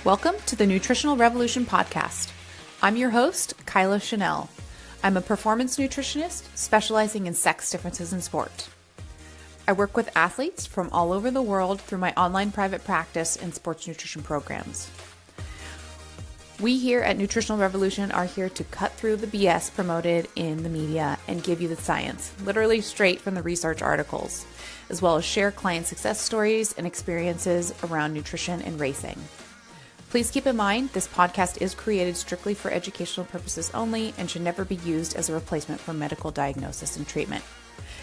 Welcome to the Nutritional Revolution podcast. I'm your host, Kyla Chanel. I'm a performance nutritionist specializing in sex differences in sport. I work with athletes from all over the world through my online private practice and sports nutrition programs. We here at Nutritional Revolution are here to cut through the BS promoted in the media and give you the science, literally straight from the research articles, as well as share client success stories and experiences around nutrition and racing. Please keep in mind, this podcast is created strictly for educational purposes only and should never be used as a replacement for medical diagnosis and treatment.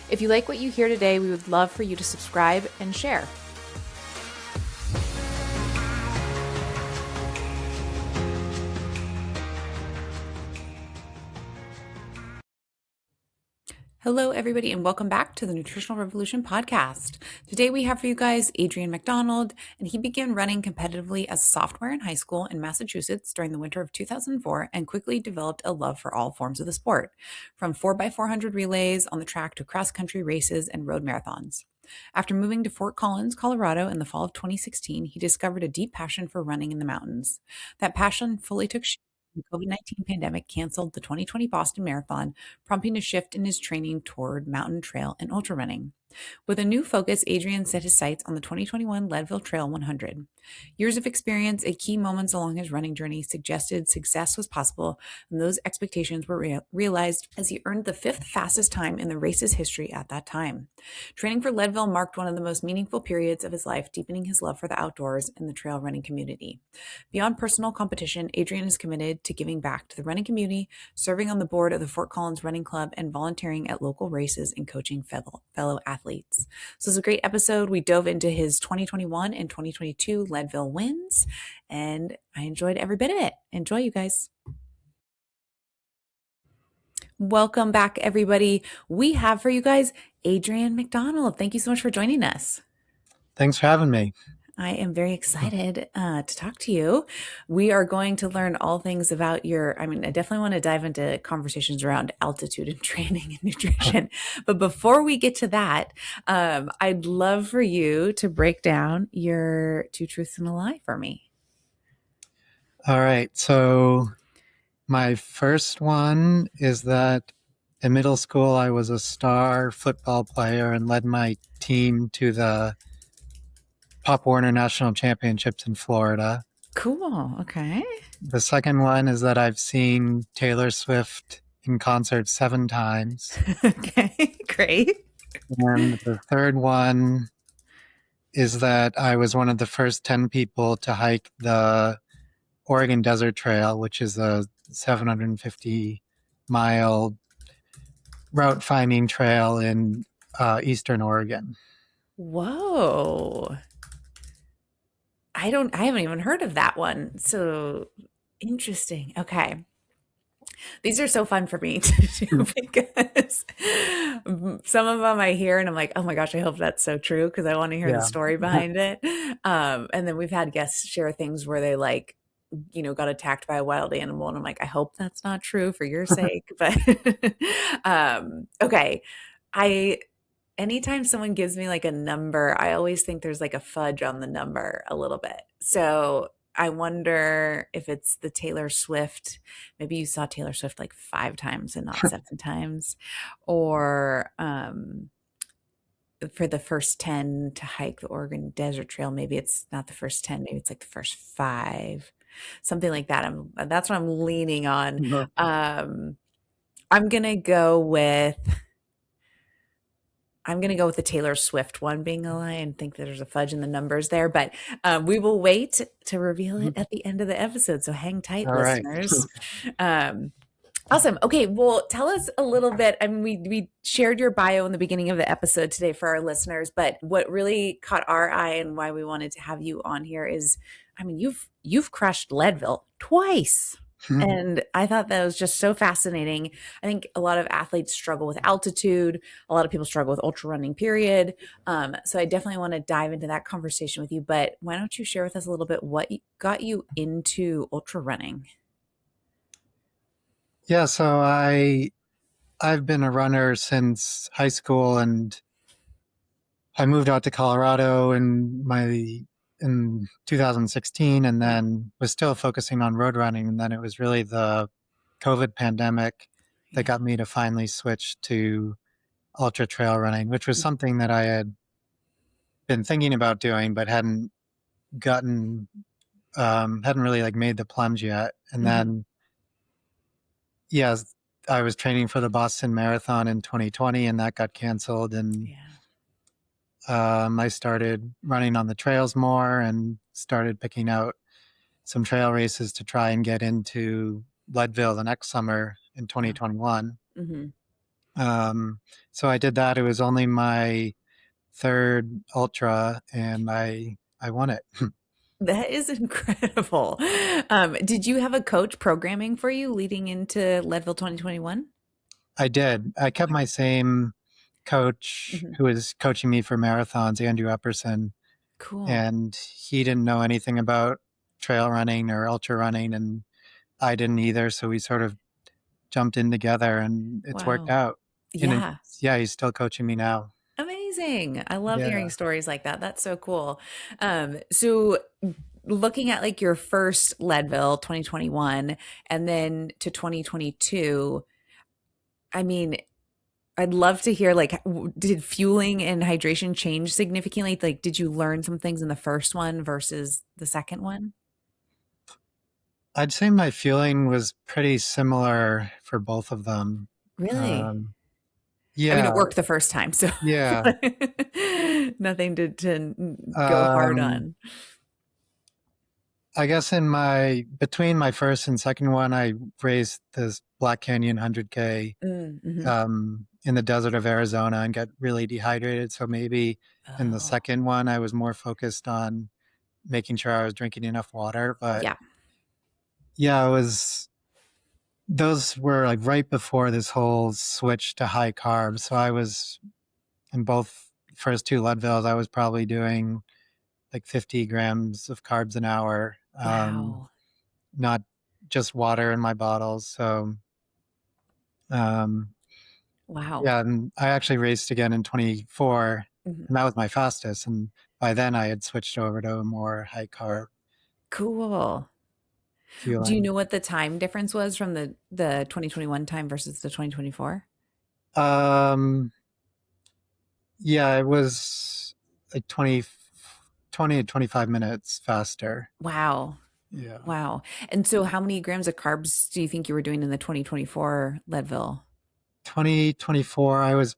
If you like what you hear today, we would love for you to subscribe and share. Hello, everybody, and welcome back to the Nutritional Revolution podcast. Today we have for you guys Adrian MacDonald, and he began running competitively as a sophomore in high school in Massachusetts during the winter of 2004 and quickly developed a love for all forms of the sport, from 4x400 relays on the track to cross-country races and road marathons. After moving to Fort Collins, Colorado in the fall of 2016, he discovered a deep passion for running in the mountains. That passion fully took shape. The COVID-19 pandemic canceled the 2020 Boston Marathon, prompting a shift in his training toward mountain trail and ultrarunning. With a new focus, Adrian set his sights on the 2021 Leadville Trail 100. Years of experience at key moments along his running journey suggested success was possible, and those expectations were realized as he earned the fifth fastest time in the race's history at that time. Training for Leadville marked one of the most meaningful periods of his life, deepening his love for the outdoors and the trail running community. Beyond personal competition, Adrian is committed to giving back to the running community, serving on the board of the Fort Collins Running Club, and volunteering at local races and coaching fellow athletes. So it's a great episode. We dove into his 2021 and 2022 Leadville wins, and I enjoyed every bit of it. Enjoy, you guys. Welcome back, everybody. We have for you guys Adrian MacDonald. Thank you so much for joining us. Thanks for having me. I am very excited to talk to you. We are going to learn all things about I definitely want to dive into conversations around altitude and training and nutrition. But before we get to that, I'd love for you to break down your two truths and a lie for me. All right. So my first one is that in middle school, I was a star football player and led my team to the Pop Warner National Championships in Florida. Cool. Okay. The second one is that I've seen Taylor Swift in concert 7 times. Okay, great. And the third one is that I was one of the first 10 people to hike the Oregon Desert Trail, which is a 750-mile route finding trail in eastern Oregon. Whoa. I haven't even heard of that one. So interesting. Okay. These are so fun for me to do because some of them I hear and I'm like, oh my gosh, I hope that's so true because I want to hear the story behind it. And then we've had guests share things where they got attacked by a wild animal. And I'm like, I hope that's not true for your sake. But okay. Anytime someone gives me like a number, I always think there's like a fudge on the number a little bit. So I wonder if it's the Taylor Swift. Maybe you saw Taylor Swift like 5 times and not 7 times. Or for the first 10 to hike the Oregon Desert Trail, maybe it's not the first 10, maybe it's like the first 5. Something like that. That's what I'm leaning on. Mm-hmm. I'm gonna go with the Taylor Swift one being a lie and think that there's a fudge in the numbers there, but we will wait to reveal it at the end of the episode. So hang tight, All listeners. Awesome. Okay. Well, tell us a little bit. I mean, we shared your bio in the beginning of the episode today for our listeners, but what really caught our eye and why we wanted to have you on here is, I mean, you've crushed Leadville twice. And I thought that was just so fascinating. I think a lot of athletes struggle with altitude. A lot of people struggle with ultra running, period. So I definitely want to dive into that conversation with you. But why don't you share with us a little bit what got you into ultra running? Yeah, so I've been a runner since high school, and I moved out to Colorado in my in 2016 and then was still focusing on road running. And then it was really the COVID pandemic that Yeah. got me to finally switch to ultra trail running, which was something that I had been thinking about doing, but gotten, hadn't really like made the plunge yet. And Mhm. then, yeah, I was training for the Boston Marathon in 2020 and that got canceled. And Yeah. I started running on the trails more and started picking out some trail races to try and get into Leadville the next summer in Yeah. 2021. Mhm. Um, so I did that. It was only my third ultra, and I won it. That is incredible. Did you have a coach programming for you leading into Leadville 2021? I did. I kept my same coach Mhm. who was coaching me for marathons, Andrew Epperson, Cool. and he didn't know anything about trail running or ultra running, and I didn't either. So we sort of jumped in together, and it's worked Wow. out. And Yeah. yeah, he's still coaching me now. Amazing. I love hearing Yeah. stories like that. That's so cool. So looking at like your first Leadville 2021 and then to 2022, I mean, I'd love to hear like did fueling and hydration change significantly? Like did you learn some things in the first one versus the second one? I'd say my feeling was pretty similar for both of them. Really? Um, I mean, it yeah, worked the first time, so yeah. nothing to go hard Um, on. I guess between my first and second one, I raced this Black Canyon 100K Mhm. in the desert of Arizona and got really dehydrated. So maybe in the Oh, second one, I was more focused on making sure I was drinking enough water. But yeah. yeah, those were like right before this whole switch to high carbs. So I was in both first two Leadvilles, I was probably doing like 50 grams of carbs an hour, Wow. not just water in my bottles. So, um, Wow. yeah, and I actually raced again in 24, Mhm. and that was my fastest. And by then, I had switched over to a more high carb Cool. Do you fueling. know what the time difference was from the 2021 time versus the 2024? Um, yeah, it was like 20 to 25 minutes faster. Wow. Yeah. Wow. And so how many grams of carbs do you think you were doing in the 2024 Leadville? 2024, I was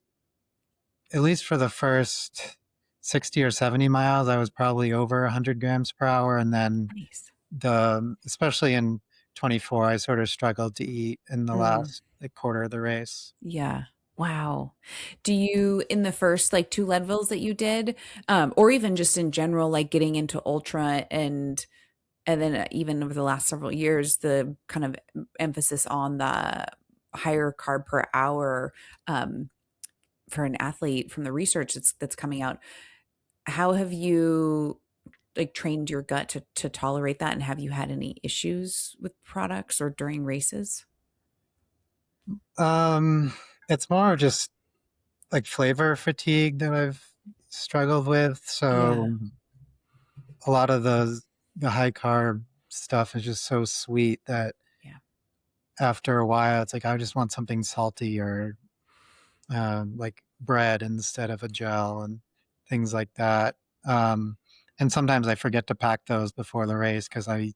at least for the first 60 or 70 miles, I was probably over 100 grams per hour. And then Nice. especially in 24, I sort of struggled to eat in the Mm, last like, quarter of the race. yeah. Wow. Do you, in the first like two Leadvilles that you did, or even just in general, like getting into ultra and then even over the last several years, the kind of emphasis on the higher carb per hour um, for an athlete from the research that's coming out. How have you like trained your gut to tolerate that? And have you had any issues with products or during races? Um, it's more just like flavor fatigue that I've struggled with. Yeah. So a lot of the high carb stuff is just so sweet that Yeah. after a while, it's like I just want something salty or like bread instead of a gel and things like that. Um, and sometimes I forget to pack those before the race because I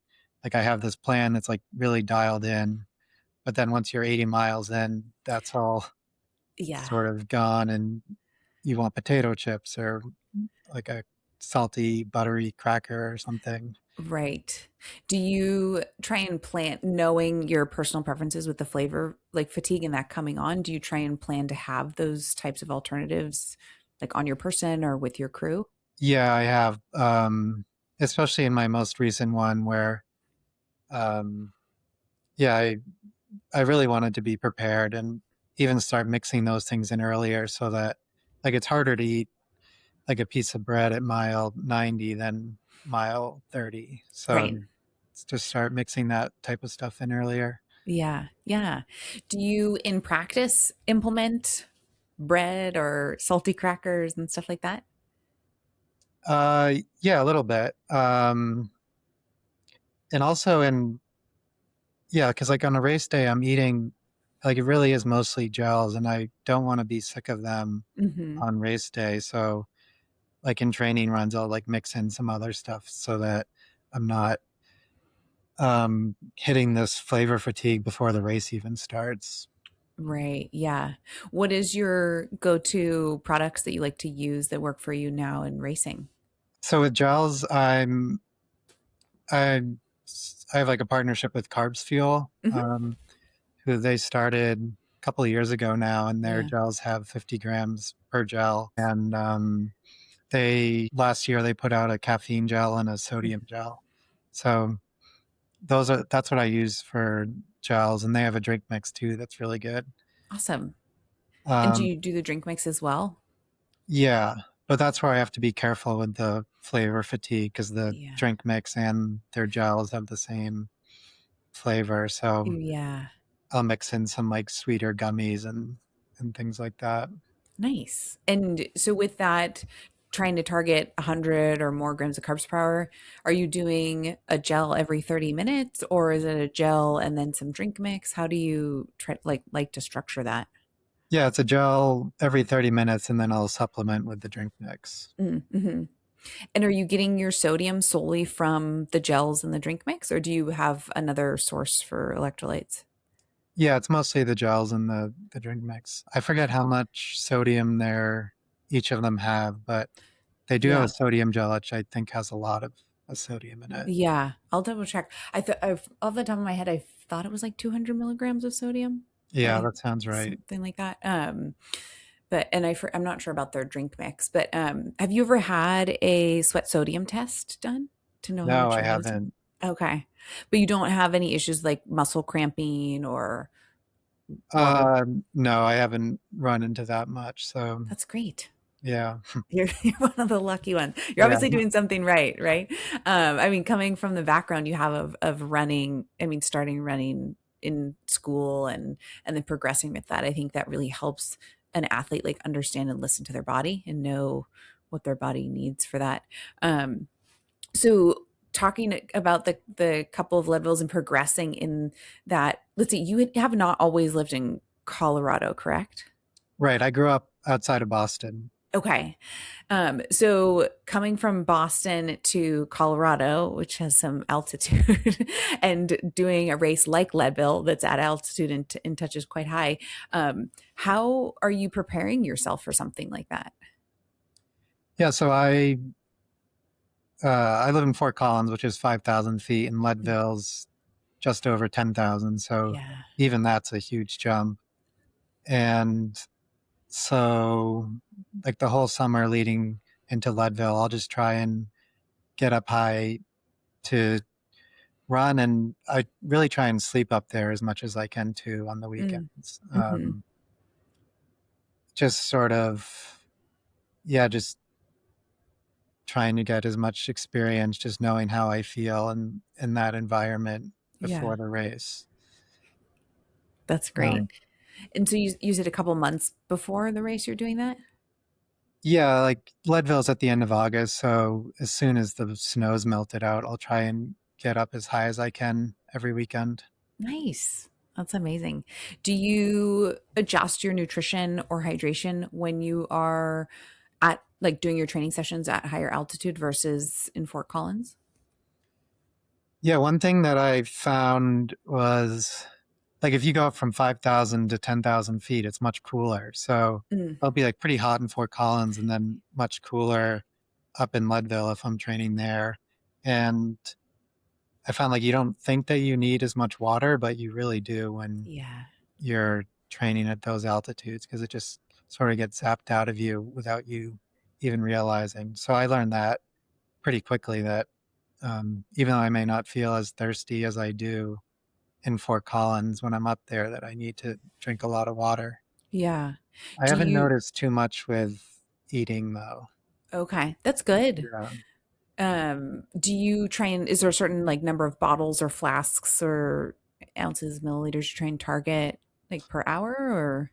have this plan that's like really dialed in. But then once you're 80 miles in, that's all Yeah. sort of gone, and you want potato chips or like a salty, buttery cracker or something. Right. Do you try and plan, knowing your personal preferences with the flavor, like fatigue and that coming on, do you try and plan to have those types of alternatives like on your person or with your crew? Yeah, I have, especially in my most recent one where, um, yeah, I really wanted to be prepared and even start mixing those things in earlier so that like it's harder to eat like a piece of bread at mile 90 than mile 30. So Right. it's to start mixing that type of stuff in earlier. Yeah. Yeah. Do you in practice implement bread or salty crackers and stuff like that? Yeah, a little bit. And also yeah, because like on a race day, I'm eating like it really is mostly gels, and I don't want to be sick of them Hmm. on race day. So like in training runs, I'll like mix in some other stuff so that I'm not hitting this flavor fatigue before the race even starts. Right. Yeah. What is your go-to products that you like to use that work for you now in racing? So with gels, I'm I have like a partnership with Carbs Fuel, Hmm. who they started a couple of years ago now, and their Yeah. gels have 50 grams per gel. And they last year they put out a caffeine gel and a sodium gel. So that's what I use for gels, and they have a drink mix too that's really good. Awesome. And do Um, you do the drink mix as well? yeah, but that's where I have to be careful with the flavor fatigue because the Yeah. drink mix and their gels have the same flavor. So Yeah. I'll mix in some like sweeter gummies and things like that. Nice. And so with that, trying to target 100 or more grams of carbs per hour, are you doing a gel every 30 minutes or is it a gel and then some drink mix? How do you try like to structure that? Yeah, it's a gel every 30 minutes, and then I'll supplement with the drink mix. Mm-hmm. And are you getting your sodium solely from the gels and the drink mix, or do you have another source for electrolytes? Yeah, it's mostly the gels and the drink mix. I forget how much sodium each of them have, but they do have a Yeah. sodium gel, which I think has a lot of sodium in it. Yeah. I'll double check. I thought off the top of my head, I thought it was like 200 milligrams of sodium, but Yeah, that sounds right. something like that. But and I'm not sure about their drink mix, but have you ever had a sweat sodium test done to know how No, much I you're losing? haven't. Okay. But you don't have any issues like muscle cramping or No, I haven't run into that much. So that's great. yeah, You're one of the lucky ones. You're yeah, obviously doing something right, right? I mean, coming from the background you have of running, I mean, starting running in school and then progressing with that, I think that really helps an athlete like understand and listen to their body and know what their body needs for that. Um, so talking about the couple of levels and progressing in that, let's see, you have not always lived in Colorado, correct? right. I grew up outside of Boston. Okay. So coming from Boston to Colorado, which has some altitude, and doing a race like Leadville that's at altitude and touches quite high, how are you preparing yourself for something like that? Yeah, so I live in Fort Collins, which is 5,000 feet, and Leadville's just over 10,000. So Yeah. even that's a huge jump. And so, like the whole summer leading into Leadville, I'll just try and get up high to run. And I really try and sleep up there as much as I can too on the Mm. weekends. Hmm. Just sort of, yeah, just trying to get as much experience, just knowing how I feel in that environment Yeah, before the race. that's great. Um, And so you use it a couple months before the race, you're doing that? yeah, like Leadville's at the end of August, so as soon as the snow's melted out, I'll try and get up as high as I can every weekend. Nice. That's amazing. Do you adjust your nutrition or hydration when you are at like doing your training sessions at higher altitude versus in Fort Collins? Yeah, one thing that I found was like if you go up from 5,000 to 10,000 feet, it's much cooler. So Mm, it'll be like pretty hot in Fort Collins and then much cooler up in Leadville if I'm training there. And I found like you don't think that you need as much water, but you really do when yeah. you're training at those altitudes because it just sort of gets zapped out of you without you even realizing. So I learned that pretty quickly that even though I may not feel as thirsty as I do in Fort Collins when I'm up there, that I need to drink a lot of water. Yeah. I Do haven't you noticed too much with eating though. okay, that's good. Yeah. Do you train, is there a certain like number of bottles or flasks or ounces, milliliters you try and target like per hour or?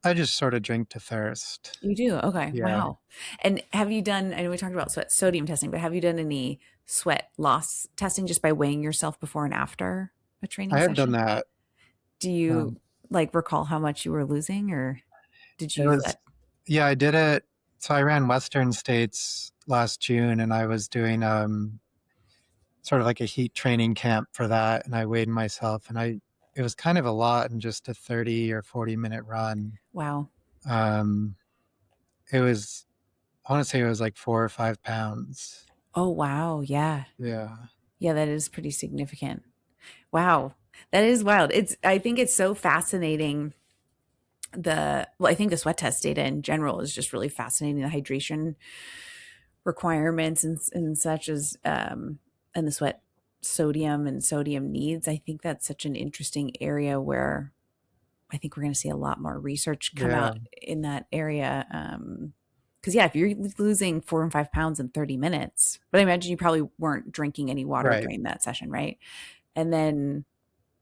I just sort of drink to thirst. You do? Okay. Yeah. Wow. And have you done, I know we talked about sweat sodium testing, but have you done any sweat loss testing just by weighing yourself before and after a training I have done session? that. Do you Um, like recall how much you were losing or did you it use was, that? yeah, I did it. So I ran Western States last June and I was doing sort of like a heat training camp for that. And I weighed myself and it was kind of a lot in just a 30 or 40-minute run. Wow. Um, it was, I want to say it was like 4 or 5 pounds. Oh, wow. Yeah. Yeah. Yeah, that is pretty significant. Wow. That is wild. I think it's so fascinating. I think the sweat test data in general is just really fascinating. The hydration requirements and such as, and the sweat sodium and sodium needs. I think that's such an interesting area where I think we're going to see a lot more research come Yeah. out in that area. Because yeah, if you're losing 4 and 5 pounds in 30 minutes, but I imagine you probably weren't drinking any water Right. during that session, right? And then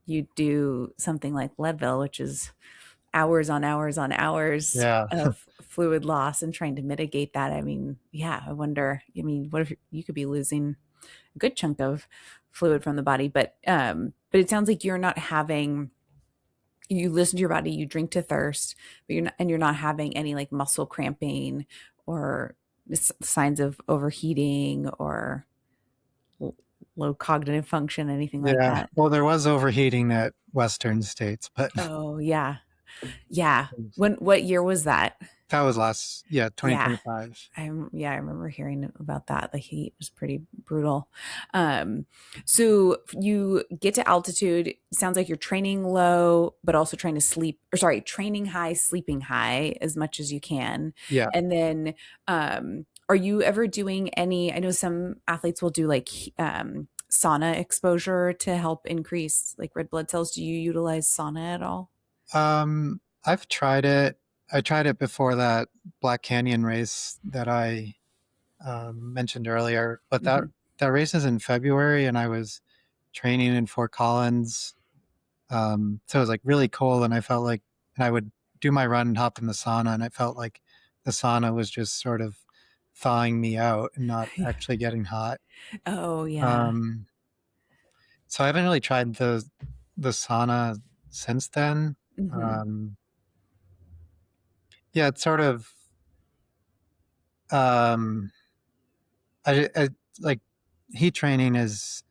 you do something like Leadville, which is hours on hours on hours Yeah. of fluid loss and trying to mitigate that. I mean, yeah, I wonder, I mean, what if you could be losing a good chunk of fluid from the body, but it sounds like you're not having, you listen to your body, you drink to thirst, but you're not having any like muscle cramping or signs of overheating or low cognitive function, anything like Yeah. that. Well, there was overheating at Western States, but Oh yeah. Yeah. What year was that? that was last, yeah, Yeah. 2025. I remember hearing about that. The heat was pretty brutal. Um, so you get to altitude. Sounds like you're training low, but also trying to sleep, or sorry, training high, sleeping high as much as you can. Yeah. And then, are you ever doing any? I know some athletes will do like sauna exposure to help increase like red blood cells. Do you utilize sauna at all? I've tried it. I tried it before that Black Canyon race that I mentioned earlier, but that Hmm. that race is in February, and I was training in Fort Collins. So it was like really cold, and I felt like, and I would do my run and hop in the sauna, and I felt like the sauna was just sort of thawing me out and not Yeah. actually getting hot. Oh yeah. Um, so I haven't really tried the sauna since then. Hmm. Um, yeah, it's sort of um, I like heat training is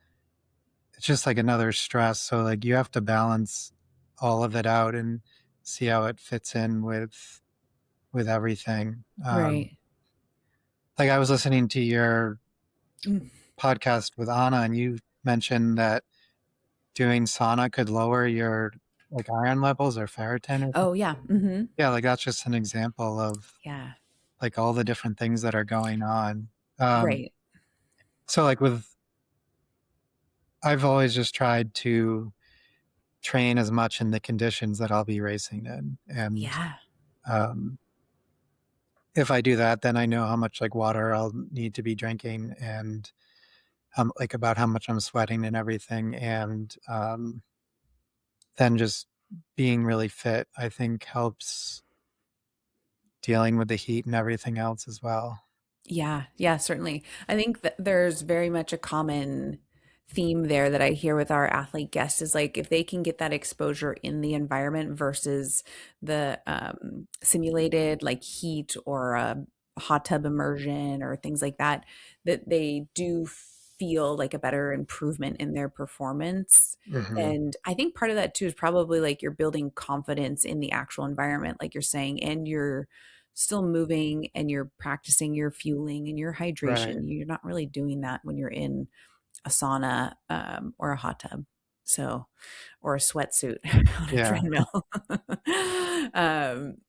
it's just like another stress. So like you have to balance all of it out and see how it fits in with everything. Right. Like I was listening to your Mm. podcast with Anna, and you mentioned that doing sauna could lower your like iron levels or ferritin or Oh something. yeah. Hmm. Yeah, like that's just an example of Yeah. like all the different things that are going on. Um, Right. so like with I've always just tried to train as much in the conditions that I'll be racing in. And Yeah. um, if I do that, then I know how much like water I'll need to be drinking and like about how much I'm sweating and everything. And then just being really fit, I think helps dealing with the heat and everything else as well. Yeah. Yeah, certainly. I think that there's very much a common theme there that I hear with our athlete guests is like if they can get that exposure in the environment versus the simulated like heat or a hot tub immersion or things like that, that they do feel like a better improvement in their performance. Hmm. And I think part of that too is probably like you're building confidence in the actual environment, like you're saying, and you're still moving and you're practicing your fueling and your hydration. Right. You're not really doing that when you're in a sauna or a hot tub. So, or a sweatsuit on a Yeah. treadmill.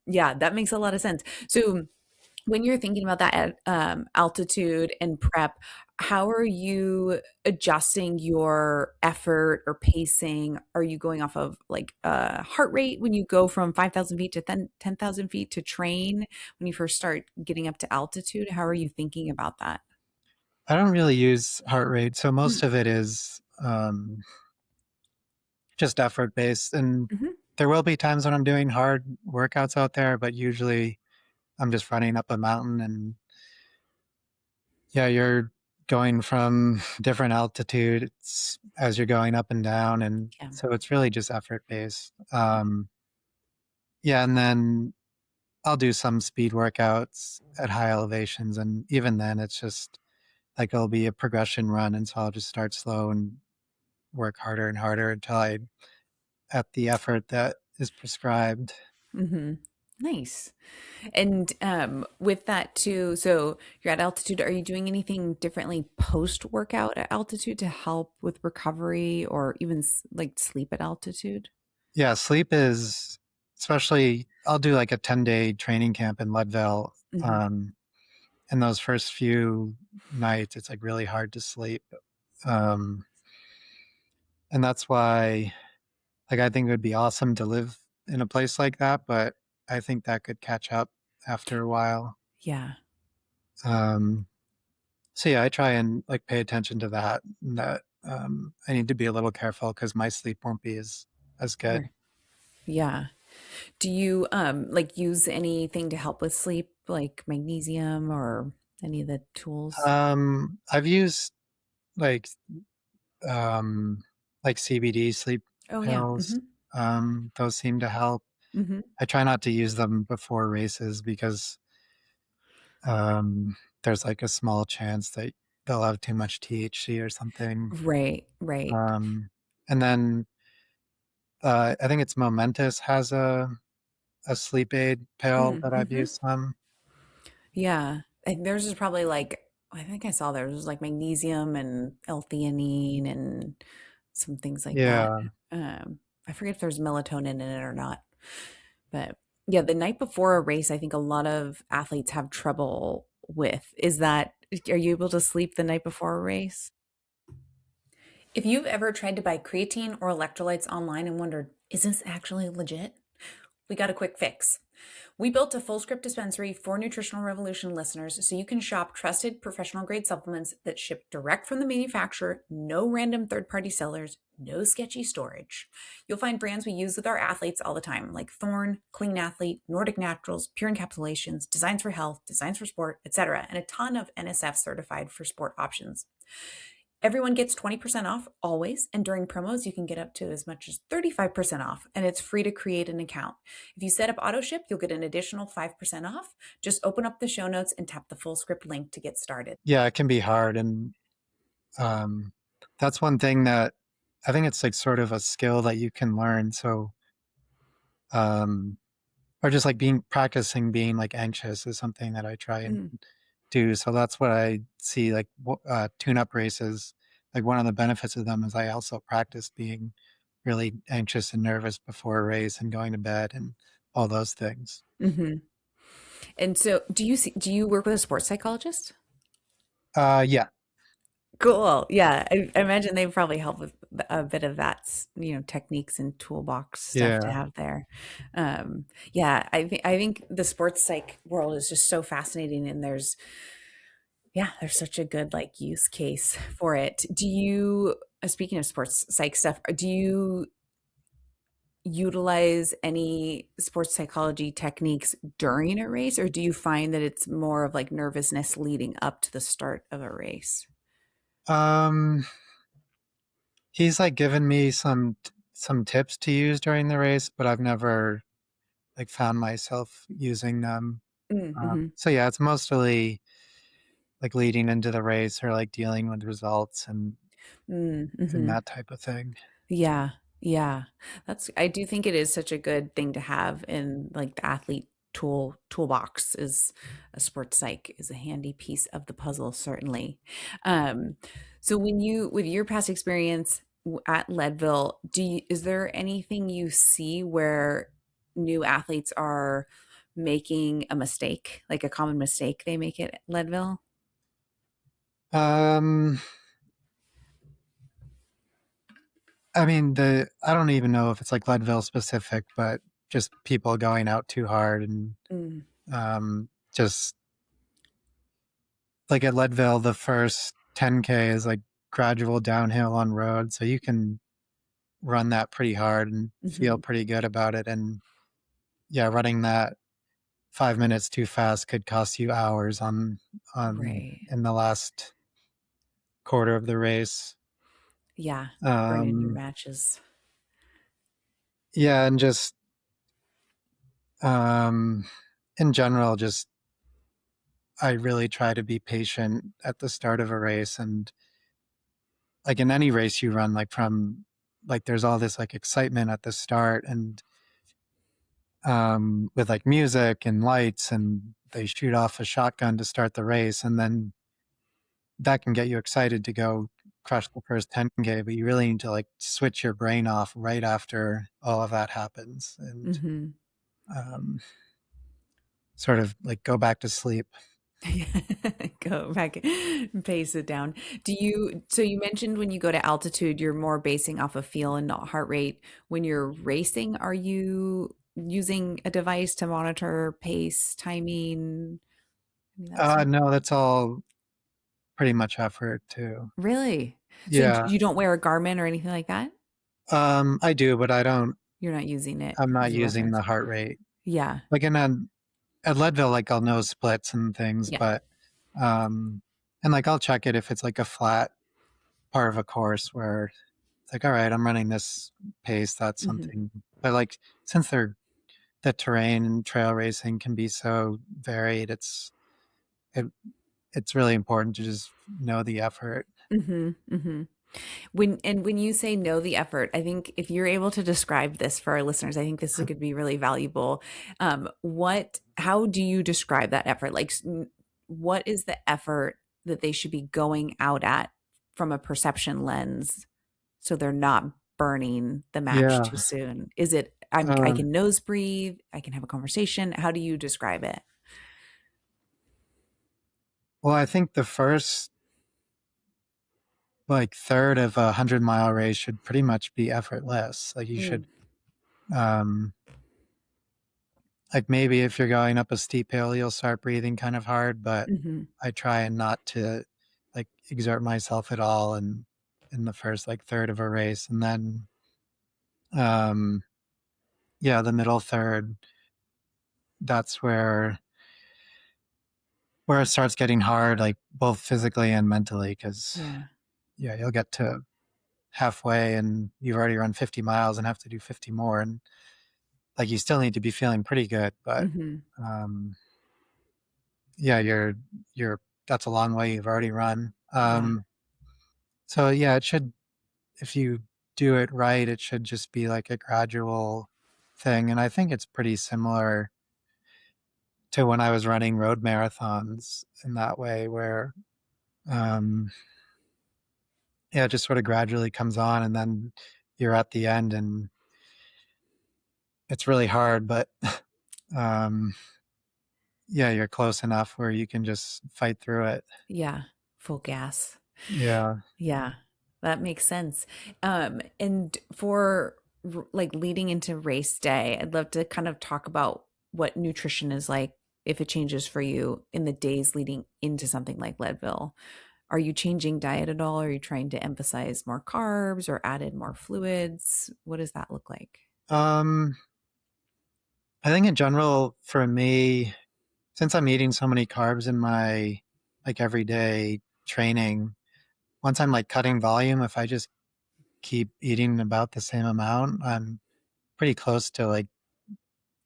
Yeah, that makes a lot of sense. So, when you're thinking about that at altitude and prep, how are you adjusting your effort or pacing? Are you going off of like heart rate when you go from 5,000 feet to 10,000 feet to train when you first start getting up to altitude? How are you thinking about that? I don't really use heart rate. So most Mm-hmm. of it is just effort based. And there will be times when I'm doing hard workouts out there, but usually I'm just running up a mountain and yeah, you're going from different altitudes as you're going up and down. And Yeah. so it's really just effort based. Yeah. And then I'll do some speed workouts at high elevations. And even then, it's just like it'll be a progression run. And so I'll just start slow and work harder and harder until I at the effort that is prescribed. Hmm. Nice. And with that too, so you're at altitude, are you doing anything differently post workout at altitude to help with recovery or even like sleep at altitude? Yeah, sleep is especially I'll do like a 10-day training camp in Leadville. Hmm. Um, and those first few nights, it's like really hard to sleep. Um, and that's why like I think it would be awesome to live in a place like that, but I think that could catch up after a while. Yeah. Um, so yeah, I try and like pay attention to that. I need to be a little careful because my sleep won't be as good. Sure. Yeah. Do you like use anything to help with sleep, like magnesium or any of the tools? I've used like um, like CBD sleep Oh yeah. pills. Hmm. Those seem to help. Hmm. I try not to use them before races because there's like a small chance that they'll have too much THC or something. Right, right. Um, and then I think it's Momentous has a sleep aid pill that I've Mm-hmm. used some. Yeah. And theirs is probably like, I think I saw theirs was like magnesium and L-theanine and some things like that. Yeah. I forget if there's melatonin in it or not. But yeah, the night before a race, I think a lot of athletes have trouble with. Is that, are you able to sleep the night before a race? If you've ever tried to buy creatine or electrolytes online and wondered, is this actually legit? We got a quick fix. We built a full script dispensary for Nutritional Revolution listeners so you can shop trusted professional grade supplements that ship direct from the manufacturer, no random third party sellers, no sketchy storage. You'll find brands we use with our athletes all the time, like Thorne, Clean Athlete, Nordic Naturals, Pure Encapsulations, Designs for Health, Designs for Sport, etc., and a ton of NSF certified for sport options. Everyone gets 20% off always, and during promos, you can get up to as much as 35% off, and it's free to create an account. If you set up auto ship, you'll get an additional 5% off. Just open up the show notes and tap the full script link to get started. Yeah, it can be hard. And um, that's one thing that I think it's like sort of a skill that you can learn. So, um, or just like practicing being like anxious is something that I try and Mm, do. So that's what I see like tune up races. Like one of the benefits of them is I also practice being really anxious and nervous before a race and going to bed and all those things. hmm. And so, do you work with a sports psychologist? Yeah, Cool. Yeah, I imagine they probably help with a bit of that, techniques and toolbox stuff to yeah. have there. Yeah, I think the sports psych world is just so fascinating, and there's such a good like use case for it. Do you, speaking of sports psych stuff, do you utilize any sports psychology techniques during a race, or do you find that it's more of like nervousness leading up to the start of a race? Um, he's like given me some tips to use during the race, but I've never like found myself using them. Mm-hmm. So yeah, it's mostly like leading into the race or like dealing with results and Mm-hmm. that type of thing. Yeah, yeah. I do think it is such a good thing to have in like the athlete toolbox is a sports psych is a handy piece of the puzzle, certainly. Um, so with your past experience at Leadville, is there anything you see where new athletes are making a mistake, like a common mistake they make at Leadville? Um, I mean I don't even know if it's like Leadville specific, but just people going out too hard and Mm, just like at Leadville, the first 10K is like gradual downhill on road, so you can run that pretty hard and feel Hmm. pretty good about it. And yeah, running that 5 minutes too fast could cost you hours on Right. in the last quarter of the race. Yeah. Burning your Um, matches. yeah, and just um, in general, just I really try to be patient at the start of a race, and like in any race you run, like from like there's all this like excitement at the start, and with like music and lights, and they shoot off a shotgun to start the race, and then that can get you excited to go crush the first 10K, but you really need to like switch your brain off right after all of that happens and Hmm. um, sort of like go back to sleep. Go back and pace it down. So you mentioned when you go to altitude, you're more basing off of feel and not heart rate. When you're racing, are you using a device to monitor pace, timing, any of that stuff? No, that's all pretty much effort too. Really? So Yeah. you don't wear a Garmin or anything like that? I do, but You're not using it I'm not as a using reference? the heart rate. Yeah. Like at Leadville, like I'll know splits and things, Yeah. but, um, and like I'll check it if it's like a flat part of a course where it's like, all right, I'm running this pace. That's Hmm. something. But like, since the terrain and trail racing can be so varied, it, it's really important to just know the effort. Hmm. Hmm. When you say know the effort, I think if you're able to describe this for our listeners, I think this could be really valuable. How do you describe that effort? Like, what is the effort that they should be going out at from a perception lens, so they're not burning the match Yeah. too soon? Is it I Um, can nose breathe, I can have a conversation. How do you describe it? well, I think the first like third of a 100 mile race should pretty much be effortless. Like you should, Mm. um, like maybe if you're going up a steep hill, you'll start breathing kind of hard, but Hmm. I try and not to like exert myself at all in the first like third of a race. And then um yeah, the middle third, that's where it starts getting hard, like both physically and mentally, because Yeah. yeah, you'll get to halfway and you've already run 50 miles and have to do 50 more, and like you still need to be feeling pretty good, but Hmm. um yeah, you're that's a long way you've already run. Yeah. So yeah, it should, if you do it right, it should just be like a gradual thing. And I think it's pretty similar to when I was running road marathons in that way, where um, yeah, it just sort of gradually comes on, and then you're at the end, and it's really hard, but um, yeah, you're close enough where you can just fight through it. Yeah. Full gas. Yeah. Yeah, that makes sense. And for like leading into race day, I'd love to kind of talk about what nutrition is like if it changes for you in the days leading into something like Leadville. Are you changing diet at all? Are you trying to emphasize more carbs or added more fluids? What does that look like? Um, I think in general, for me, since I'm eating so many carbs in my like everyday training, once I'm like cutting volume, if I just keep eating about the same amount, I'm pretty close to like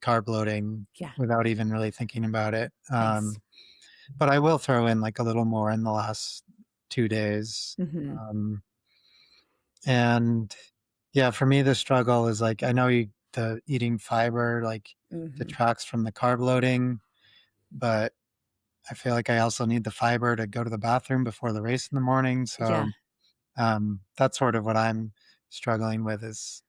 carb loading Yeah, without even really thinking about it. nice. But I will throw in like a little more in the last 2 days. Hmm. Um, and yeah, for me, the struggle is like, I know the eating fiber like Hmm. detracts from the carb loading, but I feel like I also need the fiber to go to the bathroom before the race in the morning. Yeah. So that's sort of what I'm struggling with, is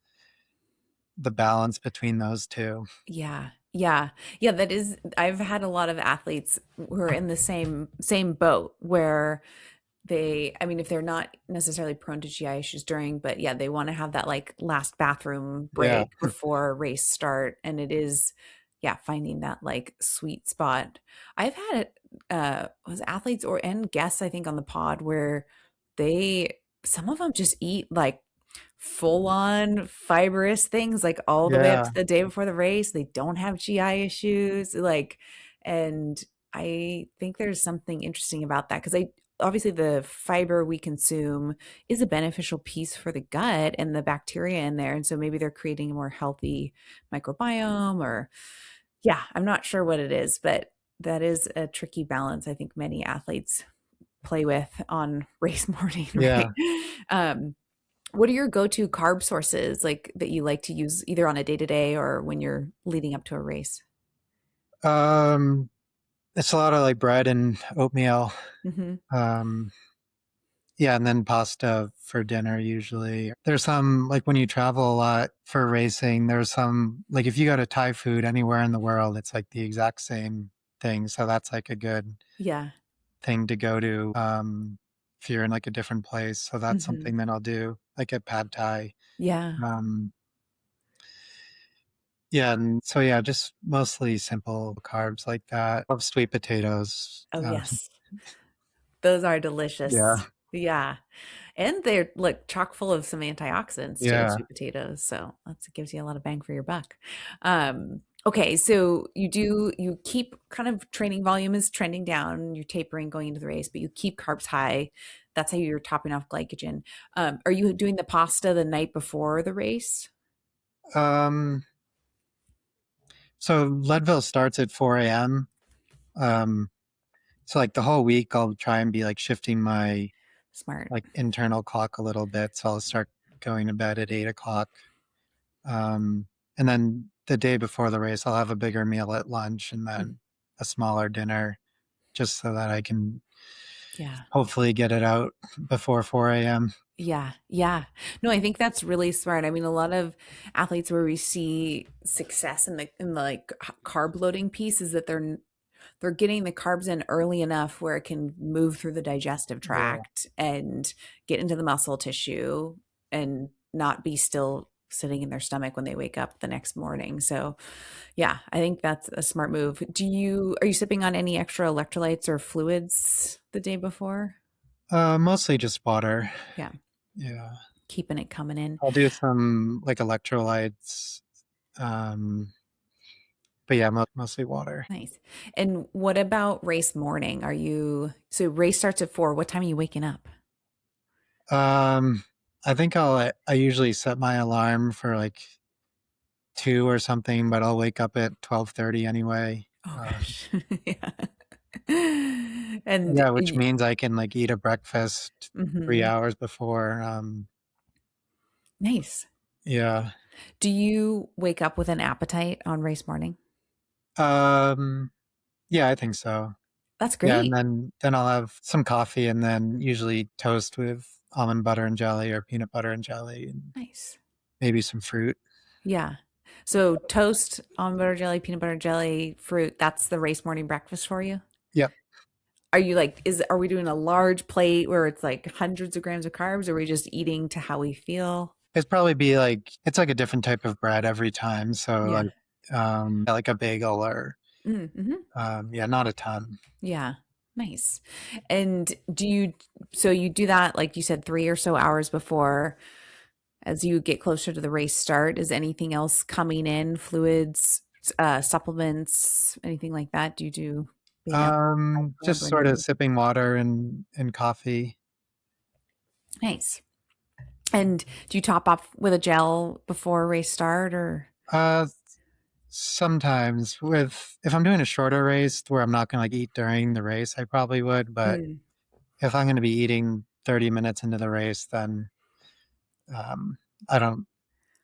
the balance between those two. Yeah. Yeah. Yeah, that is I've had a lot of athletes who are in the same boat where I mean, if they're not necessarily prone to GI issues during, but yeah, they want to have that like last bathroom Yeah. break before race start. And it is, yeah, finding that like sweet spot. I've had was athletes or and guests, I think, on the pod where some of them just eat like full on fibrous things like all the way up Yeah. to the day before the race. They don't have GI issues. And I think there's something interesting about that because I obviously the fiber we consume is a beneficial piece for the gut and the bacteria in there. And so maybe they're creating a more healthy microbiome or yeah, I'm not sure what it is, but that is a tricky balance I think many athletes play with on race morning, right? Yeah. Um, what are your go-to carb sources like that you like to use either on a day-to-day or when you're leading up to a race? Um, it's a lot of like bread and oatmeal. Hmm. Um, yeah, and then pasta for dinner usually. There's some like when you travel a lot for racing, there's some like if you go to Thai food anywhere in the world, it's like the exact same thing. So that's like a good Yeah. thing to go to if you're in like a different place. So that's Hmm. something that I'll do, like at Pad Thai. Yeah. Um, yeah, and so yeah, just mostly simple carbs like that. Love sweet potatoes. Oh, yes. Those are delicious. Yeah, Yeah. And they're like chock full of some antioxidants too, yeah. sweet potatoes. So that's it gives you a lot of bang for your buck. Okay, so you keep kind of training volume is trending down, you're tapering going into the race, but you keep carbs high. That's how you're topping off glycogen. Are you doing the pasta the night before the race? Um, so Leadville starts at 4 a.m. Um, so like the whole week, I'll try and be like shifting my Smart. like internal clock a little bit. So I'll start going to bed at 8 o'clock. Um, and then the day before the race, I'll have a bigger meal at lunch and Mm, then a smaller dinner just so that I can yeah. hopefully get it out before 4 a.m. Yeah, yeah. No, I think that's really smart. I mean, a lot of athletes where we see success in the like carb loading piece is that they're getting the carbs in early enough where it can move through the digestive Yeah. tract and get into the muscle tissue and not be still sitting in their stomach when they wake up the next morning. So, yeah, I think that's a smart move. Are you sipping on any extra electrolytes or fluids the day before? Mostly just water. Yeah, Yeah. keeping it coming in. I'll do some like electrolytes. Um, but yeah, mostly water. Nice. And what about race morning? So race starts at 4. What time are you waking up? Um, I think I usually set my alarm for like 2 or something, but I'll wake up at 12:30 anyway. Oh Uh, gosh. Yeah. And yeah, which means I can like eat a breakfast 3 mhm. hours before. Nice. Yeah. Do you wake up with an appetite on race morning? Um, yeah, I think so. That's Yeah, and great. then I'll have some coffee and then usually toast with almond butter and jelly or peanut butter and jelly and Nice. maybe some fruit. Yeah. So toast, almond butter jelly, peanut butter jelly, fruit, that's the race morning breakfast for you? Yep. Are we doing a large plate where it's like hundreds of grams of carbs, or are we just eating to how we feel? It'd probably be like it's like a different type of bread every time. So Yeah. like a bagel or Mm-hmm. yeah, not a ton. Yeah. Nice. And so you do that, like you said, 3 or so hours before as you get closer to the race start. Is anything else coming in? Fluids, supplements, anything like that? Do you do beta carb Just or sort of anything? sipping water and coffee. Nice. And do you top off with a gel before race start or? Uh, Sometimes with if I'm doing a shorter race where I'm not gonna like eat during the race, I probably would. But Mm, if I'm gonna be eating 30 minutes into the race, then um, I don't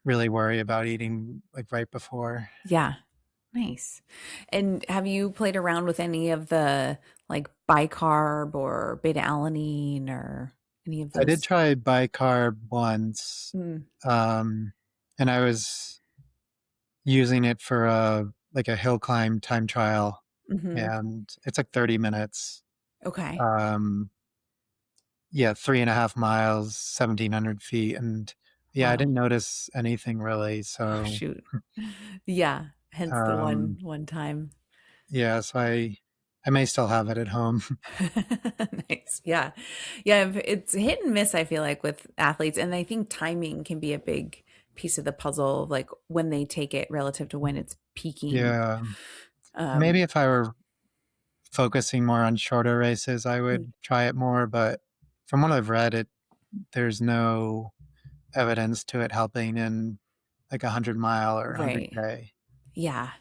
really worry about eating like right before. yeah. Nice. And have you played around with any of the like bicarb or beta alanine or any of I did those? try bicarb once, Mm, um, and I was using it for a like a hill climb time trial, hmm. and it's like 30 minutes. Okay. Um, yeah, 3.5 miles, 1,700 feet, and yeah, I Wow. didn't notice anything really. Oh, So shoot. Yeah. Hence the um, one time. yeah, so I may still have it at home. Nice. Yeah. Yeah. It's hit and miss, I feel like, with athletes. And I think timing can be a big piece of the puzzle, of like when they take it relative to when it's peaking. Yeah. Um, Maybe if I were focusing more on shorter races, I mm, would try it more. But from what I've read, there's no evidence to it helping in like 100 mile or right. 100K. Yeah.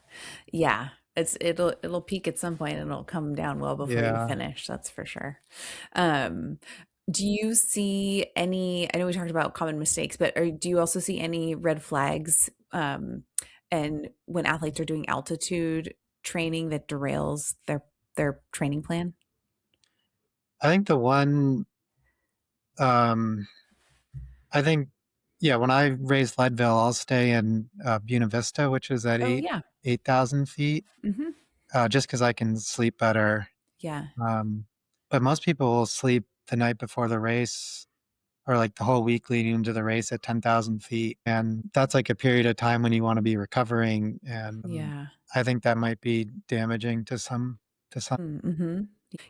Yeah. It'll peak at some point and it'll come down well before you Yeah. finish, that's for sure. Um, do you see any, I know we talked about common mistakes, but do you also see any red flags and when athletes are doing altitude training that derails their training plan? I think the one, um, I think, yeah, when I raise Leadville, I'll stay in Buena Vista, which is at Oh yeah. 8,000 feet, Hmm. just because I can sleep better. Yeah. Um, but most people will sleep the night before the race or like the whole week leading into the race at 10,000 feet. And that's like a period of time when you want to be recovering. And Yeah. I think that might be damaging to some. Mm-hmm.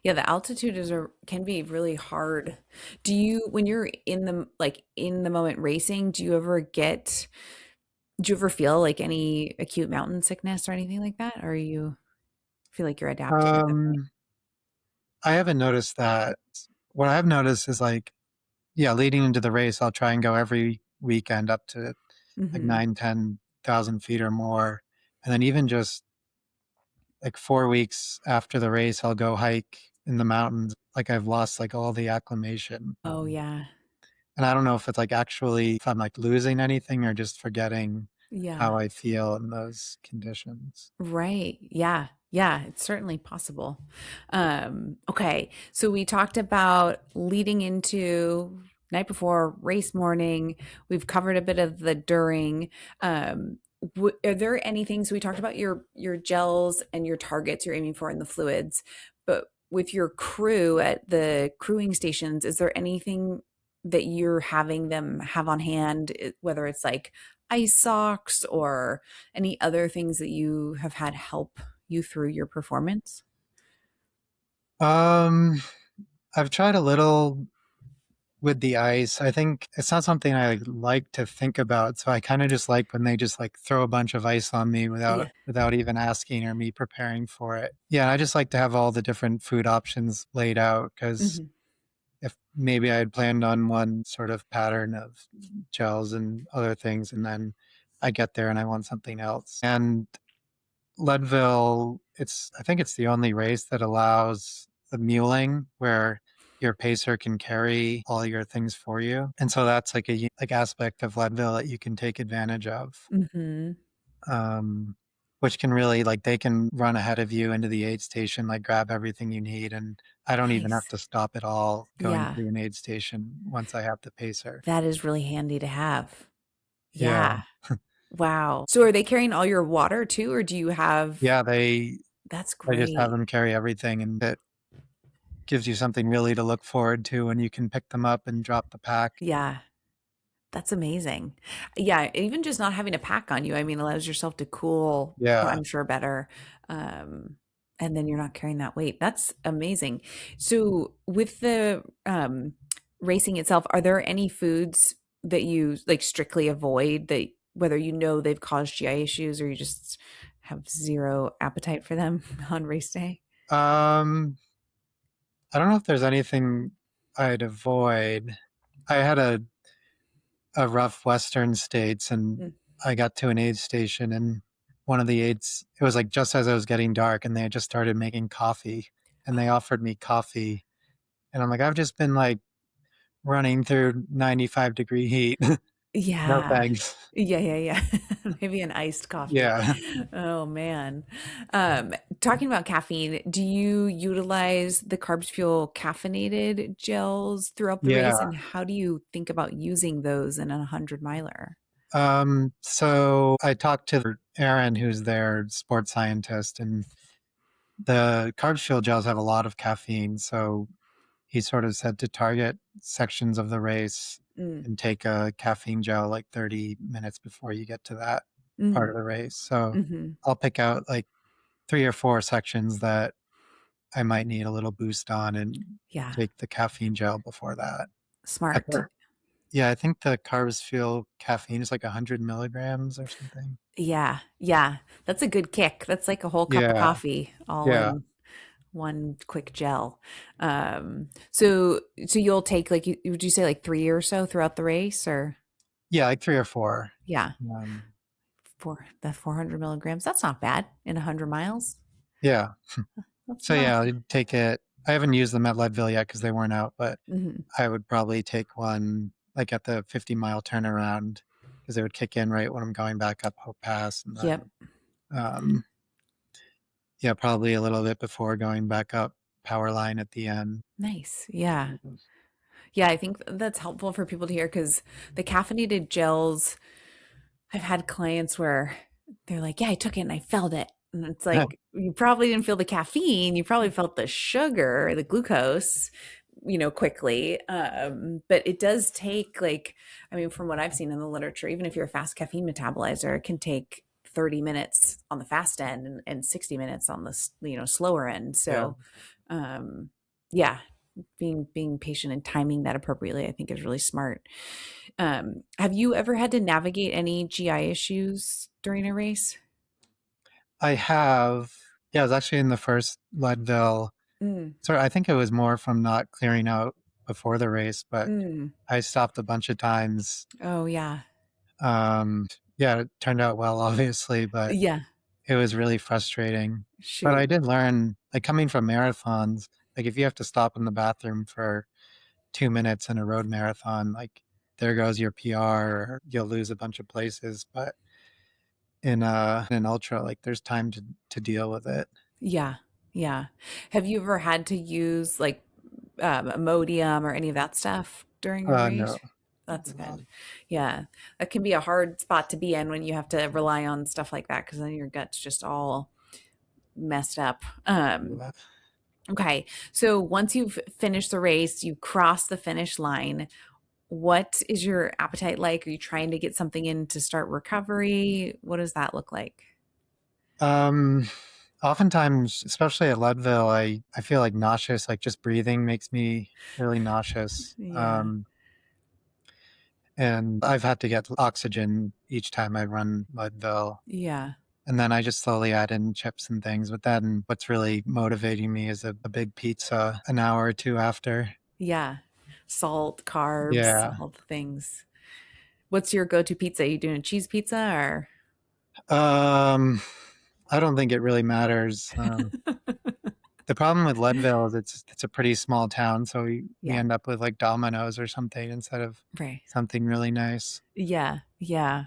Yeah, the altitude can be really hard. Do you, when you're in the like in the moment racing, do you ever feel like any acute mountain sickness or anything like that? Or you feel like you're adapted at that point? Um, I haven't noticed that. What I've noticed is like, yeah, leading into the race, I'll try and go every weekend up to like Hmm. 9, 10,000 feet or more. And then even just like 4 weeks after the race, I'll go hike in the mountains. Like I've lost like all the acclimation. Oh yeah. And I don't know if it's like actually if I'm like losing anything or just forgetting Yeah. how I feel in those conditions. Right. Yeah. Yeah, it's certainly possible. Okay. So we talked about leading into night before race morning. We've covered a bit of the during. Are there any things we talked about your gels and your targets you're aiming for in the fluids, but with your crew at the crewing stations, is there anything that you're having them have on hand, whether it's like ice socks or any other things that you have had help you through your performance? Um, I've tried a little with the ice. I think it's not something I like to think about. So I kind of just like when they just like throw a bunch of ice on me Yeah. without even asking or me preparing for it. Yeah, I just like to have all the different food options laid out because Mhm. if maybe I had planned on one sort of pattern of gels and other things, and then I get there and I want something else. And Leadville, I think it's the only race that allows the muling where your pacer can carry all your things for you. And so that's like like aspect of Leadville that you can take advantage of. Mhm. Um, which can really like they can run ahead of you into the aid station, like grab everything you need. And I don't even have Nice. to stop at all going Yeah, through an aid station once I have the pacer. that is really handy to have. Yeah. Yeah. Wow. So are they carrying all your water too, or do you have Yeah, that's I just have great. them carry everything and it gives you something really to look forward to when you can pick them up and drop the pack. Yeah. That's amazing. Yeah, even just not having a pack on you, I mean, allows yourself to cool, Yeah. I'm sure, better. Um, and then you're not carrying that weight. That's amazing. So with the racing itself, are there any foods that you like strictly avoid that whether you know they've caused GI issues or you just have zero appetite for them on race day? Um, I don't know if there's anything I'd avoid. I had a rough Western states and Mm. I got to an aid station and one of the aides, it was like just as it was getting dark and they had just started making coffee and they offered me coffee. And I'm like, I've just been like running through 95-degree heat. No Yeah. thanks. Yeah, yeah, yeah. Maybe an iced coffee. Yeah. Oh man. Talking about caffeine, do you utilize the Carbs Fuel caffeinated gels throughout the race? Yeah. And how do you think about using those in a 100 miler? So I talked to Aaron, who's their sports scientist, and the carb shield gels have a lot of caffeine. So he sort of said to target sections of the race Mm, and take a caffeine gel like 30 minutes before you get to that part mm, of the race. So hmm. I'll pick out like 3 or 4 sections that I might need a little boost on and Yeah. take the caffeine gel before that. At Smart. fir Yeah, I think the Carbs Fuel caffeine is like 100 milligrams or something. Yeah. Yeah. That's a good kick. That's like a whole cup of Yeah, coffee all yeah. in one quick gel. So you'll take like would you say like 3 or so throughout the race or Yeah, like 3 or 4. yeah, Um, for the 400 milligrams. That's not bad in 100 miles. yeah. That's So, not. yeah, I'd take it. I haven't used them at Leadville yet because they weren't out, but Mhm. I would probably take one, like, at the 50-mile turnaround because they would kick in right when I'm going back up Hope Pass, and Yep. then, um, yeah, probably a little bit before going back up Power Line at the end. Nice. Yeah. Yeah, I think that's helpful for people to hear because the caffeinated gels, I've had clients where they're like, "Yeah, I took it and I felt it." And it's like, you probably didn't feel the caffeine, you probably felt the sugar, the glucose, quickly. But it does take like, I mean, from what I've seen in the literature, even if you're a fast caffeine metabolizer, it can take 30 minutes on the fast end and 60 minutes on the slower end. Yeah. So, um, yeah, being patient and timing that appropriately, I think is really smart. Have you ever had to navigate any GI issues during a race? I have. Yeah, I was actually in the first Leadville. Mm, Sorry, I think it was more from not clearing out before the race, but mm. I stopped a bunch of times. Oh, yeah. Yeah, it turned out well, obviously, but Yeah. it was really frustrating. But I Shoot. did learn, like coming from marathons, like if you have to stop in the bathroom for 2 minutes in a road marathon, like there goes your PR, or you'll lose a bunch of places. But in an ultra, like there's time to deal with it. Yeah. Yeah. Have you ever had to use like Imodium or any of that stuff during a race? No. That's good. Yeah. That can be a hard spot to be in when you have to rely on stuff like that because then your gut's just all messed up. Okay. So once you've finished the race, you cross the finish line. What is your appetite like? Are you trying to get something in to start recovery? What does that look like? Um, Oftentimes, especially at Leadville, I feel like nauseous. Like just breathing makes me really nauseous. Yeah. And I've had to get oxygen each time I run Leadville. Yeah. And then I just slowly add in chips and things. But then what's really motivating me is a big pizza an hour or two after. Yeah. Salt, carbs, Yeah. all the things. What's your go-to pizza? Are you doing a cheese pizza or? Um, I don't think it really matters. The problem with Leadville is it's a pretty small town, so we Yeah. end up with like Domino's or something instead of Right. something really nice. Yeah. Yeah.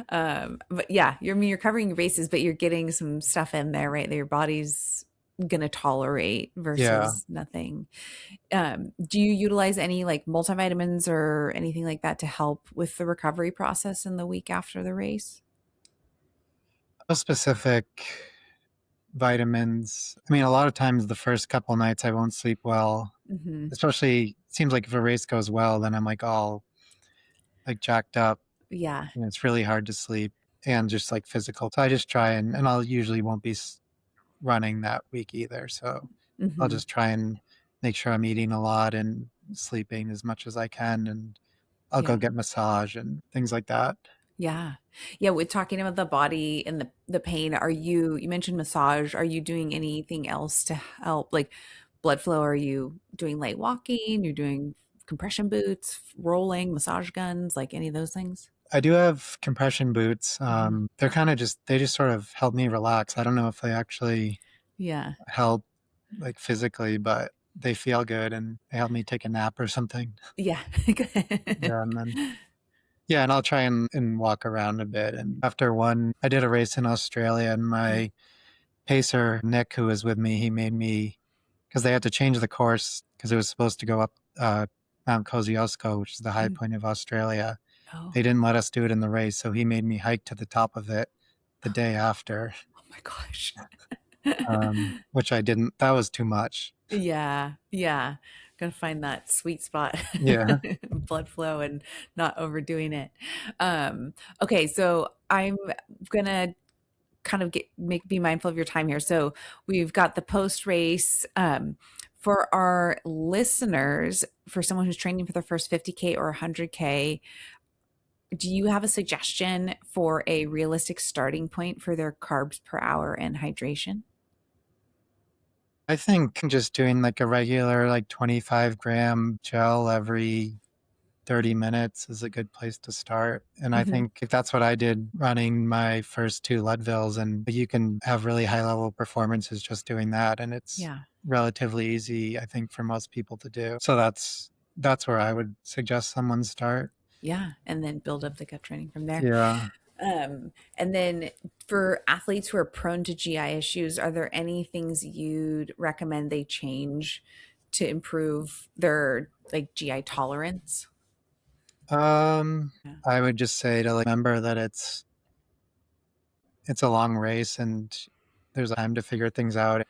But yeah, you're covering your bases, but you're getting some stuff in there, right? That your body's gonna tolerate Yeah. versus nothing. Do you utilize any like multivitamins or anything like that to help with the recovery process in the week after the race? No specific vitamins. I mean, a lot of times the first couple nights I won't sleep well. Hmm. Especially, it seems like if a race goes well, then I'm like all like jacked up. Yeah. And it's really hard to sleep and just like physical. So I just try and I'll usually won't be running that week either. So I'll Hmm. just try and make sure I'm eating a lot and sleeping as much as I can. And I'll go Yeah. get massage and things like that. Yeah. Yeah. With talking about the body and the pain, you mentioned massage. Are you doing anything else to help like blood flow? Are you doing light walking? You're doing compression boots, rolling, massage guns, like any of those things? I do have compression boots. Mhm. They just sort of help me relax. I don't know if they actually Yeah. help like physically, but they feel good and they help me take a nap or something. Yeah. Yeah, and then yeah, and I'll try and walk around a bit. And after one, I did a race in Australia, and Mm. my pacer Nick, who was with me, he made me because they had to change the course because it was supposed to go up Mount Kosciuszko, which is the high Mm. point of Australia. Oh. They didn't let us do it in the race, so he made me hike to the top of it the day after, Oh my gosh. which I didn't. That was too much. Yeah, yeah. Gotta find that sweet spot, Yeah. blood flow and not overdoing it. Okay, so I'm gonna kind of be mindful of your time here. So we've got the post race. For our listeners, for someone who's training for their first 50K or 100K, do you have a suggestion for a realistic starting point for their carbs per hour and hydration? I think just doing like a regular, like 25-gram gel every 30 minutes is a good place to start. And I Hmm. think if that's what I did running my first two Leadvilles, and you can have really high level performances just doing that. And it's Yeah. relatively easy, I think, for most people to do. So that's where I would suggest someone start. Yeah. And then build up the gut training from there. Yeah. And then for athletes who are prone to GI issues, are there any things you'd recommend they change to improve their like GI tolerance? Yeah. I would just say to like remember that it's a long race and there's time to figure things out.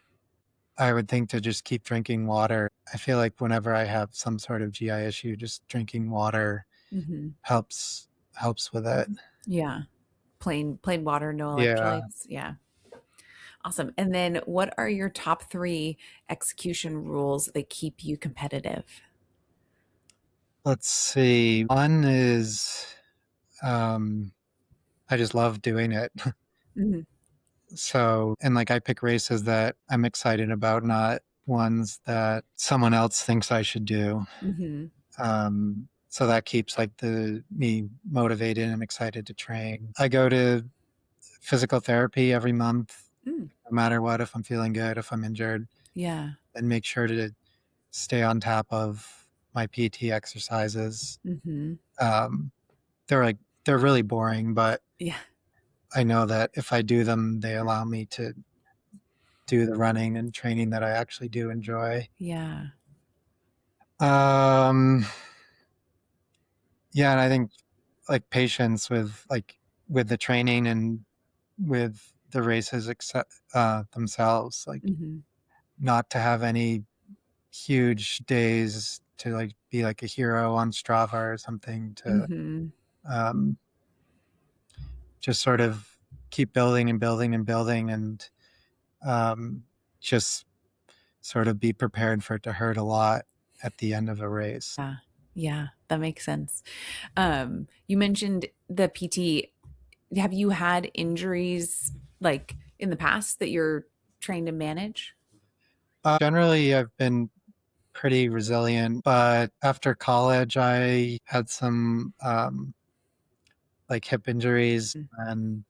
I would think to just keep drinking water. I feel like whenever I have some sort of GI issue, just drinking water Hmm. helps with it. Yeah. Plain water, no Yeah. electrolytes. Yeah. Awesome. And then what are your top three execution rules that keep you competitive? Let's see. One is um I just love doing it. Hmm. So, and like I pick races that I'm excited about, not ones that someone else thinks I should do. Hmm. So that keeps like the me motivated and excited to train. I go to physical therapy every month, Mm. no matter what, if I'm feeling good, if I'm injured, Yeah. and make sure to stay on top of my PT exercises. Hmm. Um, they're really boring, but Yeah. I know that if I do them, they allow me to do the running and training that I actually do enjoy. Yeah. Um, yeah, and I think like patience with the training and with the races except themselves, like Hmm. not to have any huge days to like be like a hero on Strava or something to Hmm. um, just sort of keep building and building and building and um, just sort of be prepared for it to hurt a lot at the end of a race. Yeah. Yeah. That makes sense. You mentioned the PT. Have you had injuries like in the past that you're trying to manage? Generally, I've been pretty resilient, but after college, I had some like hip injuries, Mm. and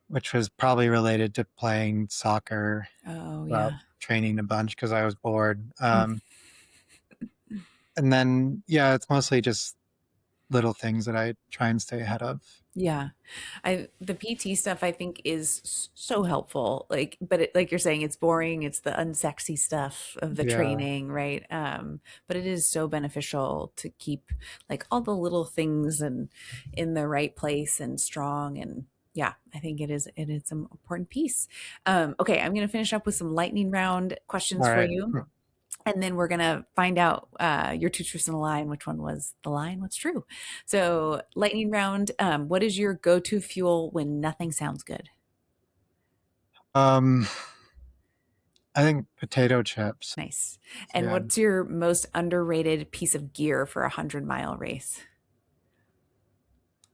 which was probably related to playing soccer, Oh, well, yeah. training a bunch because I was bored. Mm. And then, yeah, it's mostly just little things that I try and stay ahead of. Yeah. The PT stuff I think is so helpful. Like, but like you're saying, it's boring. It's the unsexy stuff of the Yeah. training, right? But it is so beneficial to keep like all the little things and in the right place and strong. And yeah, I think it is an important piece. Okay, I'm gonna finish up with some lightning round questions All for right. you. And then we're going to find out your two truths and a lie and which one was the lie and what's true. So, lightning round, what is your go to fuel when nothing sounds good? Um, I think potato chips. Nice. And Yeah. what's your most underrated piece of gear for a 100-mile race?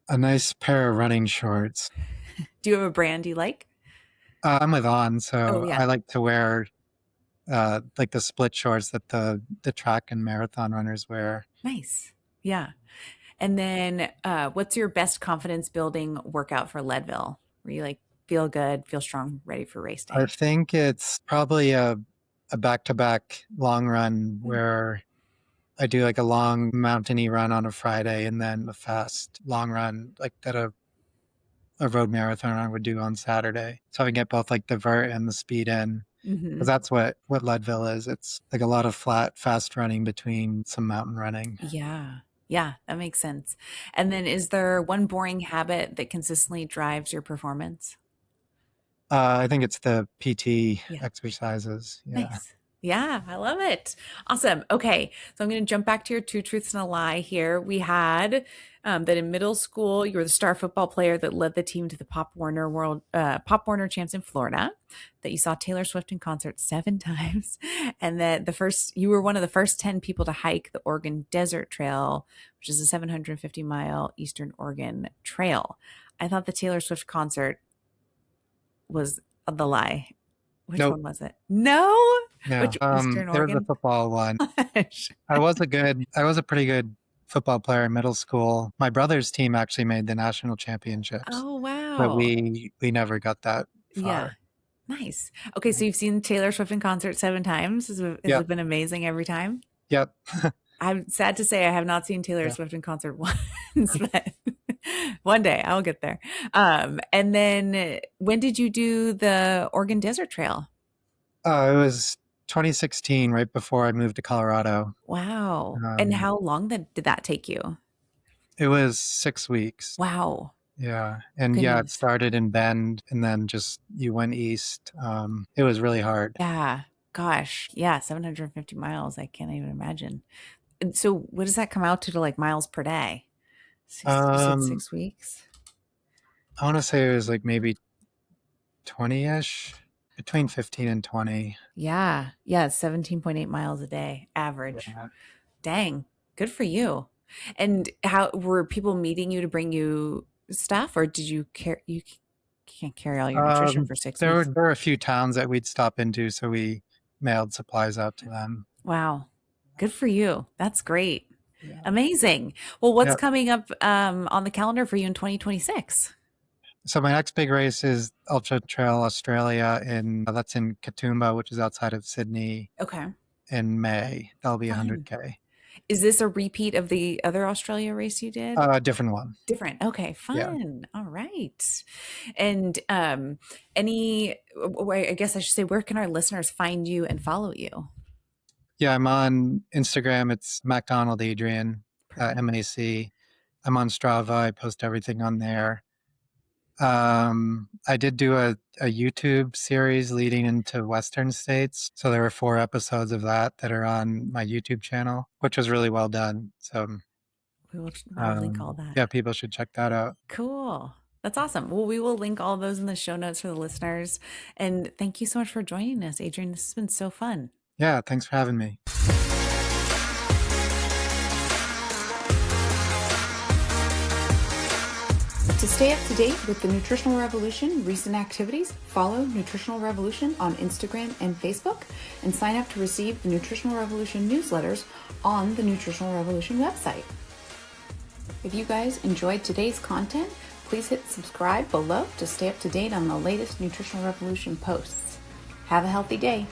A nice pair of running shorts. Do you have a brand you like? I'm with On, Oh, so yeah. I like to wear like the split shorts that the track and marathon runners wear. Nice. Yeah. And then what's your best confidence building workout for Leadville? Where you like feel good, feel strong, ready for race I day? think it's probably a back-to-back long run Mm. where I do like a long mountainy run on a Friday and then a fast long run like that a road marathon I would do on Saturday. So I get both like the vert and the speed in. Because Hmm. that's what Leadville is. It's like a lot of flat, fast running between some mountain running. Yeah. Yeah, that makes sense. And then is there one boring habit that consistently drives your performance? I think it's the PT Yeah. exercises. Yeah. Nice. Yeah, I love it. Awesome. Okay, so I'm going to jump back to your two truths and a lie here. We had that in middle school you were the star football player that led the team to the Pop Warner champs in Florida. That you saw Taylor Swift in concert 7 times, and that you were one of the first 10 people to hike the Oregon Desert Trail, which is a 750-mile Eastern Oregon trail. I thought the Taylor Swift concert was the lie. Which Nope. one was it? No? Yeah. Which Eastern There was a Oregon? football one. Gosh. I was a pretty good football player in middle school. My brother's team actually made the national championships, Oh, but wow. we never got that Yeah. far. Nice. Okay, so you've seen Taylor Swift in concert 7 times. Has it Yep. been amazing every time? Yep. I'm sad to say I have not seen Taylor Yeah. Swift in concert once, but one day I'll get there. And then when did you do the Oregon Desert Trail? It was 2016, right before I moved to Colorado. Wow. And Um, how long did that take you? it was 6 weeks. Wow. Yeah. And yeah, it Goodness. started in Bend and then just you went east. It was really hard. Yeah. Gosh. Yeah. 750 miles. I can't even imagine. And so what does that come out to like miles per day? You said Um, 6 weeks? I want to say it was like maybe 20-ish, between 15 and 20. Yeah. Yeah. 17.8 miles a day average. Yeah. Dang. Good for you. And how were people meeting you to bring you stuff, or did you can't carry all your nutrition for six There weeks? were a few towns that we'd stop into, so we mailed supplies out to them. Wow. Good for you. That's great. Yeah. Amazing. Well, what's Yep. coming up on the calendar for you in 2026? So my next big race is Ultra Trail Australia, and that's in Katoomba, which is outside of Sydney, Okay. in May. That'll be Fun. 100K. Is this a repeat of the other Australia race you did? A different one. Different. Okay, Yeah. fun. All right. And I guess I should say, where can our listeners find you and follow you? Yeah, I'm on Instagram. It's MacDonald Adrian, Perfect. MAC. I'm on Strava. I post everything on there. I did do a YouTube series leading into Western states. So there were 4 episodes of that are on my YouTube channel, which was really well done. So, We'll link all that. yeah, people should check that out. Cool. That's awesome. Well, we will link all those in the show notes for the listeners. And thank you so much for joining us, Adrian. This has been so fun. Yeah, thanks for having me. To stay up to date with the Nutritional Revolution recent activities, follow Nutritional Revolution on Instagram and Facebook, and sign up to receive the Nutritional Revolution newsletters on the Nutritional Revolution website. If you guys enjoyed today's content, please hit subscribe below to stay up to date on the latest Nutritional Revolution posts. Have a healthy day.